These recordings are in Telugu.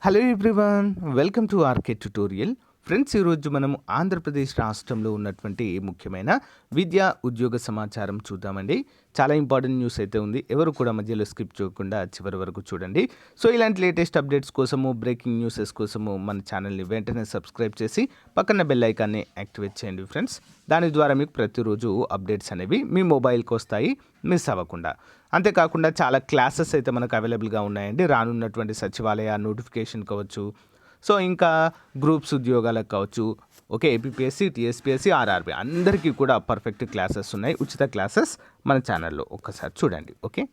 Hello everyone, welcome to RK tutorial. Friends, ఈరోజు మనం ఆంధ్రప్రదేశ్ రాష్ట్రంలో ఉన్నటువంటి ముఖ్యమైన విద్యా ఉద్యోగ సమాచారం చూద్దామండి. చాలా ఇంపార్టెంట్ న్యూస్ అయితే ఉంది. ఎవరు కూడా మధ్యలో స్కిప్ చేయకుండా చివరి వరకు చూడండి. సో ఇలాంటి లేటెస్ట్ అప్డేట్స్ కోసము, బ్రేకింగ్ న్యూసెస్ కోసము మన ఛానల్ని వెంటనే సబ్స్క్రైబ్ చేసి పక్కన బెల్ ఐకాన్ని యాక్టివేట్ చేయండి ఫ్రెండ్స్. దాని ద్వారా మీకు ప్రతిరోజు అప్డేట్స్ అనేవి మీ మొబైల్కి వస్తాయి, మిస్ అవ్వకుండా. అంతేకాకుండా చాలా క్లాసెస్ అయితే మనకు అవైలబుల్గా ఉన్నాయండి. రానున్నటువంటి సచివాలయ నోటిఫికేషన్ కావచ్చు, సో ఇంకా గ్రూప్స్ ఉద్యోగాలకు కావచ్చు, ఓకే, ఏపీపీఎస్సీ, టీఎస్పీఎస్సీ, ఆర్ఆర్బీ అందరికీ కూడా పర్ఫెక్ట్ క్లాసెస్ ఉన్నాయి. ఉచిత క్లాసెస్ మన ఛానల్లో ఒక్కసారి చూడండి. Okay,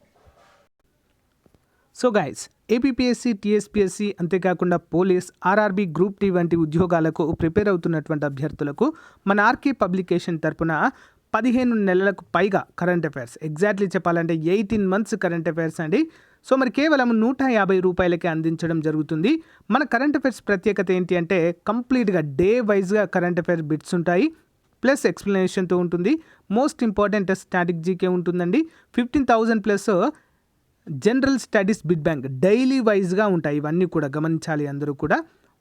so guys, APPSC, TSPSC అంతేకాకుండా పోలీస్, ఆర్ఆర్బీ, గ్రూప్ టీ వంటి ఉద్యోగాలకు ప్రిపేర్ అవుతున్నటువంటి అభ్యర్థులకు మన ఆర్కే పబ్లికేషన్ తరపున 15 నెలలకు పైగా కరెంట్ అఫైర్స్, ఎగ్జాక్ట్లీ చెప్పాలంటే 18 months కరెంట్ అఫైర్స్ అండి. సో మరి కేవలం 150 రూపాయలకే అందించడం జరుగుతుంది. మన కరెంట్ అఫైర్స్ ప్రత్యేకత ఏంటి అంటే కంప్లీట్గా డే వైజ్గా కరెంట్ అఫైర్స్ బిట్స్ ఉంటాయి, ప్లస్ ఎక్స్ప్లెనేషన్తో ఉంటుంది. మోస్ట్ ఇంపార్టెంట్ స్టాటిక్ జీకే ఉంటుందండి. 15,000 plus general studies bit bank daily వైజ్గా ఉంటాయి. ఇవన్నీ కూడా గమనించాలి అందరూ కూడా.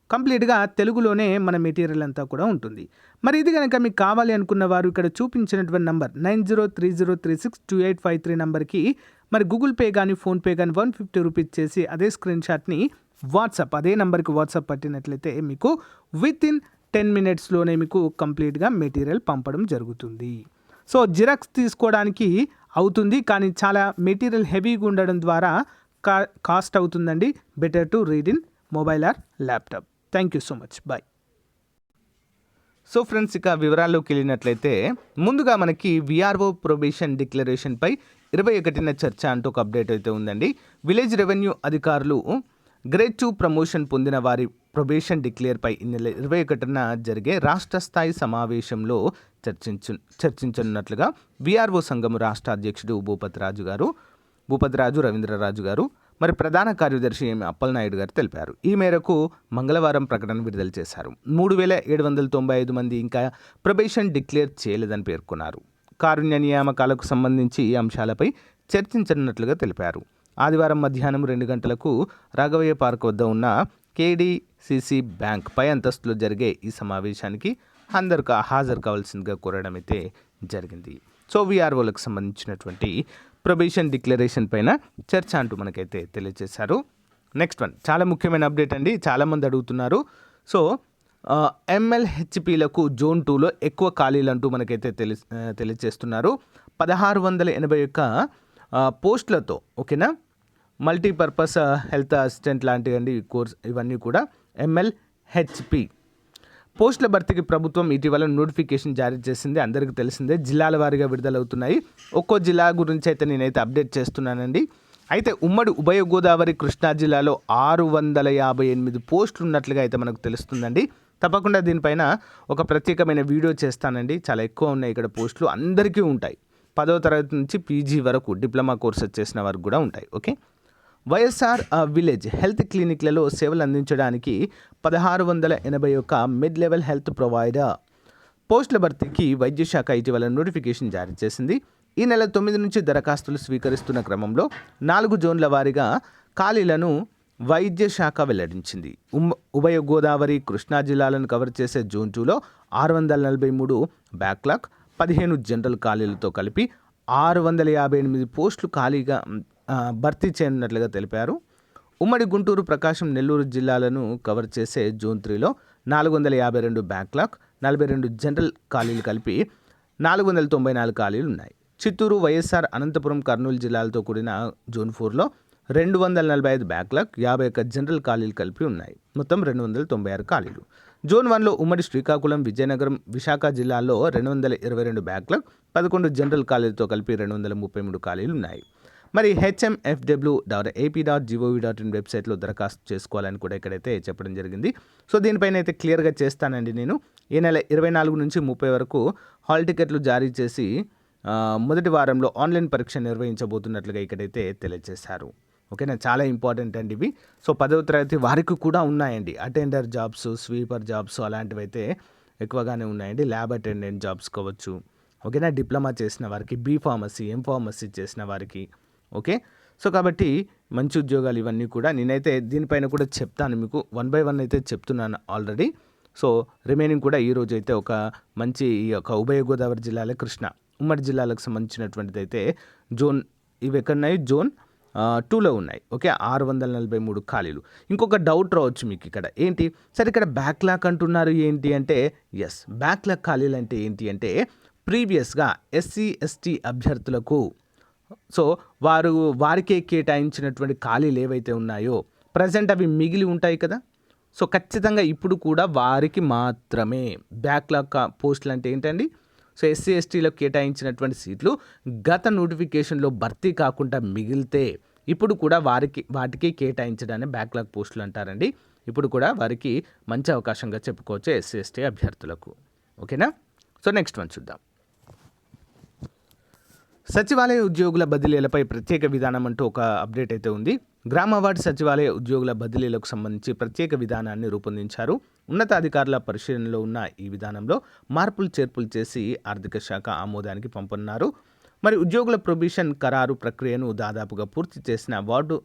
కంప్లీట్గా తెలుగులోనే మన మెటీరియల్ అంతా కూడా ఉంటుంది. మరి ఇది కనుక మీకు కావాలి అనుకున్న వారు ఇక్కడ చూపించినటువంటి నంబర్ 9030362853 నంబర్కి మరి గూగుల్ పే కానీ ఫోన్పే కానీ 150 రూపీస్ చేసి అదే స్క్రీన్ షాట్ని అదే నంబర్కి వాట్సాప్ పట్టినట్లయితే మీకు వితిన్ 10 minutesలోనే మీకు కంప్లీట్గా మెటీరియల్ పంపడం జరుగుతుంది. సో జిరాక్స్ తీసుకోవడానికి అవుతుంది, కానీ చాలా మెటీరియల్ హెవీగా ఉండడం ద్వారా కాస్ట్ అవుతుందండి. Better to read in mobile or laptop. Thank you so much, bye. So friends, ఇక వివరాల్లోకి వెళ్ళినట్లయితే ముందుగా మనకి విఆర్ఓ ప్రొబేషన్ డిక్లరేషన్పై 21న చర్చ అంటూ ఒక అప్డేట్ అయితే ఉందండి. విలేజ్ రెవెన్యూ అధికారులు గ్రేడ్ 2 ప్రమోషన్ పొందిన వారి ప్రొబేషన్ డిక్లేర్పై ఈ నెల 21న జరిగే రాష్ట్ర స్థాయి సమావేశంలో చర్చించనున్నట్లుగా విఆర్ఓ సంఘం రాష్ట్ర అధ్యక్షుడు భూపతిరాజు రవీంద్రరాజు గారు మరి ప్రధాన కార్యదర్శి అప్పలనాయుడు గారు తెలిపారు. ఈ మేరకు మంగళవారం ప్రకటన విడుదల చేశారు. 3,795 మంది ఇంకా ప్రొబేషన్ డిక్లేర్ చేయలేదని పేర్కొన్నారు. కారుణ్య నియామకాలకు సంబంధించి అంశాలపై చర్చించనున్నట్లుగా తెలిపారు. ఆదివారం మధ్యాహ్నం 2 గంటలకు రాఘవయ్య పార్క్ వద్ద ఉన్న కేడీసీసీ బ్యాంక్ పై అంతస్తులో జరిగే ఈ సమావేశానికి అందరూ హాజరు కావాల్సిందిగా కోరడం అయితే జరిగింది. సో విఆర్ఓలకు సంబంధించినటువంటి ప్రొబేషన్ డిక్లరేషన్ పైన చర్చ అంటూ మనకైతే తెలియజేశారు. నెక్స్ట్ వన్ చాలా ముఖ్యమైన అప్డేట్ అండి. చాలామంది అడుగుతున్నారు. సో ఎంఎల్హెచ్పిలకు జోన్ 2లో ఎక్కువ ఖాళీలు అంటూ మనకైతే తెలియజేస్తున్నారు. 1681 పోస్టులతో, ఓకేనా, మల్టీపర్పస్ హెల్త్ అసిస్టెంట్ లాంటివండి కోర్స్, ఇవన్నీ కూడా ఎంఎల్హెచ్పి పోస్టుల భర్తీకి ప్రభుత్వం ఇటీవల నోటిఫికేషన్ జారీ చేసింది. అందరికీ తెలిసిందే. జిల్లాల వారీగా విడుదలవుతున్నాయి. ఒక్కో జిల్లా గురించి అయితే నేనైతే అప్డేట్ చేస్తున్నానండి. అయితే ఉమ్మడి ఉభయ గోదావరి కృష్ణా జిల్లాలో 658 పోస్టులు ఉన్నట్లుగా అయితే మనకు తెలుస్తుందండి. తప్పకుండా దీనిపైన ఒక ప్రత్యేకమైన వీడియో చేస్తానండి. చాలా ఎక్కువ ఉన్నాయి ఇక్కడ పోస్టులు, అందరికీ ఉంటాయి. 10వ తరగతి నుంచి పీజీ వరకు డిప్లొమా కోర్సెస్ చేసిన వరకు కూడా ఉంటాయి. ఓకే, వైఎస్ఆర్ విలేజ్ హెల్త్ క్లినిక్లలో సేవలు అందించడానికి 1681 మిడ్ లెవెల్ హెల్త్ ప్రొవైడర్ పోస్టుల భర్తీకి వైద్య శాఖ ఇటీవల నోటిఫికేషన్ జారీ చేసింది. ఈ నెల 9 నుంచి దరఖాస్తులు స్వీకరిస్తున్న క్రమంలో 4 జోన్ల వారీగా ఖాళీలను వైద్య శాఖ వెల్లడించింది. ఉభయ గోదావరి కృష్ణా జిల్లాలను కవర్ చేసే జోన్ 2లో 643 బ్యాక్లాగ్, 15 జనరల్ ఖాళీలతో కలిపి 658 పోస్టులు ఖాళీగా భర్తీ చేయనున్నట్లుగా తెలిపారు. ఉమ్మడి గుంటూరు, ప్రకాశం, నెల్లూరు జిల్లాలను కవర్ చేసే జోన్ 3లో 452 బ్యాక్లాగ్, 42 జనరల్ ఖాళీలు కలిపి 494 ఖాళీలు ఉన్నాయి. చిత్తూరు, వైఎస్ఆర్, అనంతపురం, కర్నూలు జిల్లాలతో కూడిన జోన్ 4లో 245 బ్యాక్లాగ్, 51 జనరల్ ఖాళీలు కలిపి ఉన్నాయి. మొత్తం 296 ఖాళీలు. జోన్ 1లో ఉమ్మడి శ్రీకాకుళం, విజయనగరం, విశాఖ జిల్లాల్లో 222 బ్యాక్లాగ్, 11 జనరల్ ఖాళీలతో కలిపి 233 ఖాళీలు ఉన్నాయి. మరి hmfw.ap.gov.in వెబ్సైట్లో దరఖాస్తు చేసుకోవాలని కూడా ఇక్కడైతే చెప్పడం జరిగింది. సో దీనిపైన అయితే క్లియర్గా చేస్తానండి నేను. ఈ నెల 24 నుంచి 30 వరకు హాల్ టికెట్లు జారీ చేసి మొదటి వారంలో ఆన్లైన్ పరీక్ష నిర్వహించబోతున్నట్లుగా ఇక్కడైతే తెలియజేశారు. ఓకేనా, చాలా ఇంపార్టెంట్ అండి ఇవి. సో 10వ తరగతి వారికి కూడా ఉన్నాయండి. అటెండర్ జాబ్స్, స్వీపర్ జాబ్స్ అలాంటివి అయితే ఎక్కువగానే ఉన్నాయండి. ల్యాబ్ అటెండెంట్ జాబ్స్ కావచ్చు, ఓకేనా, డిప్లొమా చేసిన వారికి, బీ ఫార్మసీ, ఎం ఫార్మసీ చేసిన వారికి, ఓకే. సో కాబట్టి మంచి ఉద్యోగాలు ఇవన్నీ కూడా నేనైతే దీనిపైన కూడా చెప్తాను మీకు 1 బై 1 అయితే చెప్తున్నాను ఆల్రెడీ. సో రిమైనింగ్ కూడా ఈరోజు అయితే ఒక మంచి ఈ యొక్క ఉభయ గోదావరి జిల్లాల కృష్ణా ఉమ్మడి జిల్లాలకు సంబంధించినటువంటిది అయితే జోన్ ఇవి ఎక్కడున్నాయి జోన్ 2లో ఉన్నాయి. ఓకే, 643 ఖాళీలు. ఇంకొక డౌట్ రావచ్చు మీకు ఇక్కడ ఏంటి సరే ఇక్కడ బ్యాక్లాగ్ అంటున్నారు ఏంటి అంటే ఎస్, బ్యాక్లాగ్ ఖాళీలు అంటే ఏంటి అంటే ప్రీవియస్గా ఎస్సీ ఎస్టీ అభ్యర్థులకు సో వారికే కేటాయించినటువంటి ఖాళీలు ఏవైతే ఉన్నాయో ప్రజెంట్ అవి మిగిలి ఉంటాయి కదా. సో ఖచ్చితంగా ఇప్పుడు కూడా వారికి మాత్రమే బ్యాక్లాగ్ పోస్టులు అంటే ఏంటండి, సో ఎస్సీ ఎస్టీలకు కేటాయించినటువంటి సీట్లు గత నోటిఫికేషన్లో భర్తీ కాకుండా మిగిలితే ఇప్పుడు కూడా వాటికి కేటాయించడాన్ని బ్యాక్లాగ్ పోస్టులు అంటారండి. ఇప్పుడు కూడా వారికి మంచి అవకాశంగా చెప్పుకోవచ్చు ఎస్సీ ఎస్టీ అభ్యర్థులకు. ఓకేనా, సో నెక్స్ట్ వన్ చూద్దాం. సచివాలయ ఉద్యోగుల బదిలీలపై ప్రత్యేక విధానం అంటూ ఒక అప్డేట్ అయితే ఉంది. గ్రామ వార్డు సచివాలయ ఉద్యోగుల బదిలీలకు సంబంధించి ప్రత్యేక విధానాన్ని రూపొందించారు. ఉన్నతాధికారుల పరిశీలనలో ఉన్న ఈ విధానంలో మార్పులు చేర్పులు చేసి ఆర్థిక శాఖ ఆమోదానికి పంపనున్నారు. మరి ఉద్యోగుల ప్రొబేషన్ ఖరారు ప్రక్రియను దాదాపుగా పూర్తి చేసిన వార్డు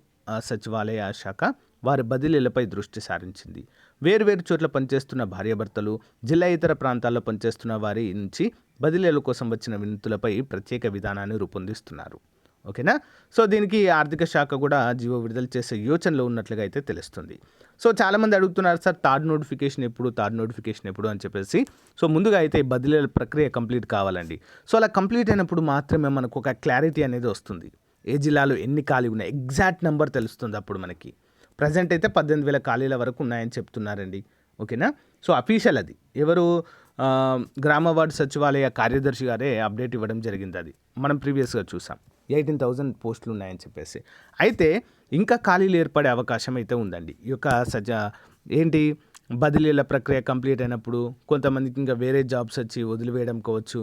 సచివాలయ శాఖ వారి బదిలీలపై దృష్టి సారించింది. వేరువేరు చోట్ల పనిచేస్తున్న భార్యాభర్తలు, జిల్లా ఇతర ప్రాంతాల్లో పనిచేస్తున్న వారి నుంచి బదిలీల కోసం వచ్చిన వినతులపై ప్రత్యేక విధానాన్ని రూపొందిస్తున్నారు. ఓకేనా, సో దీనికి ఆర్థిక శాఖ కూడా జీవో విడుదల చేసే యోచనలో ఉన్నట్లుగా అయితే తెలుస్తుంది. సో చాలామంది అడుగుతున్నారు సార్ థర్డ్ నోటిఫికేషన్ ఎప్పుడు అని చెప్పేసి. సో ముందుగా అయితే బదిలీల ప్రక్రియ కంప్లీట్ కావాలండి. సో అలా కంప్లీట్ అయినప్పుడు మాత్రమే మనకు ఒక క్లారిటీ అనేది వస్తుంది. ఏ జిల్లాలో ఎన్ని ఖాళీ ఉన్నాయి ఎగ్జాక్ట్ నెంబర్ తెలుస్తుంది అప్పుడు మనకి. ప్రజెంట్ అయితే 18,000 ఖాళీల వరకు ఉన్నాయని చెప్తున్నారండి. ఓకేనా, సో అఫీషియల్ అది ఎవరు గ్రామ వార్డు సచివాలయ కార్యదర్శి గారే అప్డేట్ ఇవ్వడం జరిగింది. అది మనం ప్రీవియస్గా చూసాం 18,000 పోస్టులు ఉన్నాయని చెప్పేసి. అయితే ఇంకా ఖాళీలు ఏర్పడే అవకాశం అయితే ఉందండి. ఈ యొక్క బదిలీల ప్రక్రియ కంప్లీట్ అయినప్పుడు కొంతమందికి ఇంకా వేరే జాబ్స్ వచ్చి వదిలివేయడం కావచ్చు.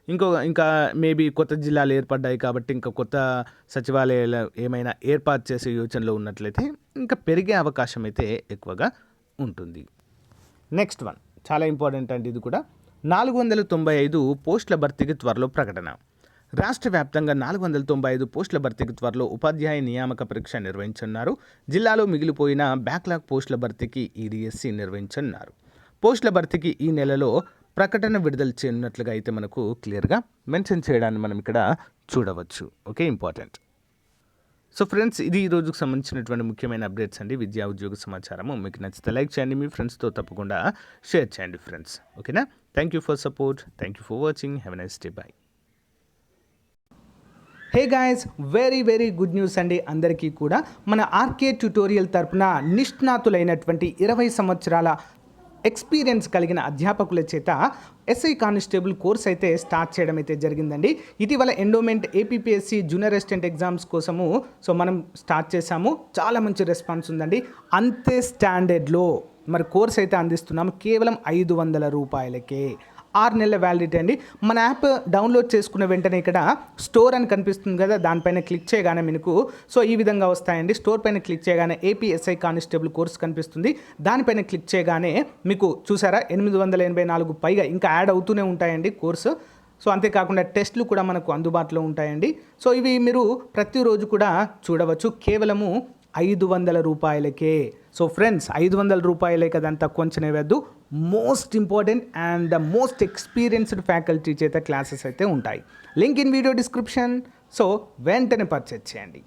ఇంకా మేబీ కొత్త జిల్లాలు ఏర్పడ్డాయి కాబట్టి ఇంకా కొత్త సచివాలయాలు ఏమైనా ఏర్పాటు చేసే యోచనలో ఉన్నట్లయితే ఇంకా పెరిగే అవకాశం అయితే ఎక్కువగా ఉంటుంది. నెక్స్ట్ వన్ చాలా ఇంపార్టెంట్ అండి. ఇది కూడా 495 పోస్టుల భర్తీకి త్వరలో ప్రకటన. రాష్ట్ర వ్యాప్తంగా 495 పోస్టుల భర్తీకి త్వరలో ఉపాధ్యాయ నియామక పరీక్ష నిర్వహించనున్నారు. జిల్లాలో మిగిలిపోయిన బ్యాక్లాగ్ పోస్టుల భర్తీకి ఈడీఎస్సీ నిర్వహించనున్నారు. పోస్టుల భర్తీకి ఈ నెలలో ప్రకటన విడుదల చేయనున్నట్లుగా అయితే మనకు క్లియర్గా మెన్షన్ చేయడాన్ని మనం ఇక్కడ చూడవచ్చు. Okay, important. సో ఫ్రెండ్స్, ఇది ఈ రోజుకు సంబంధించినటువంటి ముఖ్యమైన అప్డేట్స్ అండి. విద్యా ఉద్యోగ సమాచారము మీకు నచ్చితే లైక్ చేయండి, మీ ఫ్రెండ్స్తో తప్పకుండా షేర్ చేయండి ఫ్రెండ్స్. ఓకేనా, thank you for support, thank you for watching, have a nice day, by. Hey guys, very good news అండి అందరికీ కూడా. మన ఆర్కే ట్యుటోరియల్ తరపున నిష్ణాతులైనటువంటి 20 సంవత్సరాల ఎక్స్పీరియన్స్ కలిగిన అధ్యాపకుల చేత ఎస్ఐ కానిస్టేబుల్ కోర్స్ అయితే స్టార్ట్ చేయడం అయితే జరిగిందండి. ఇటీవల endowment APPSC junior assistant exams కోసము మనం స్టార్ట్ చేశాము. చాలా మంచి రెస్పాన్స్ ఉందండి. అంతే స్టాండర్డ్లో మరి కోర్స్ అయితే అందిస్తున్నాము కేవలం 500 రూపాయలకే. 6 నెలల వ్యాలిడిటీ అండి. మన యాప్ డౌన్లోడ్ చేసుకున్న వెంటనే ఇక్కడ స్టోర్ అని కనిపిస్తుంది కదా, దానిపైన క్లిక్ చేయగానే మీకు ఈ విధంగా వస్తాయండి. స్టోర్ పైన క్లిక్ చేయగానే ఏపీఎస్ఐ కానిస్టేబుల్ కోర్స్ కనిపిస్తుంది. దానిపైన క్లిక్ చేయగానే మీకు చూసారా 884 పైగా ఇంకా యాడ్ అవుతూనే ఉంటాయండి కోర్సు. అంతేకాకుండా టెస్టులు కూడా మనకు అందుబాటులో ఉంటాయండి. ఇవి మీరు ప్రతిరోజు కూడా చూడవచ్చు కేవలము 500 రూపాయలకే. ఫ్రెండ్స్, 500 రూపాయలే కదంతా కొంచెం వేయద్దు. Most important and the most experienced faculty చేత క్లాసెస్ అయితే ఉంటాయి. Link in video description. వెంటనే పర్చేజ్ చేయండి.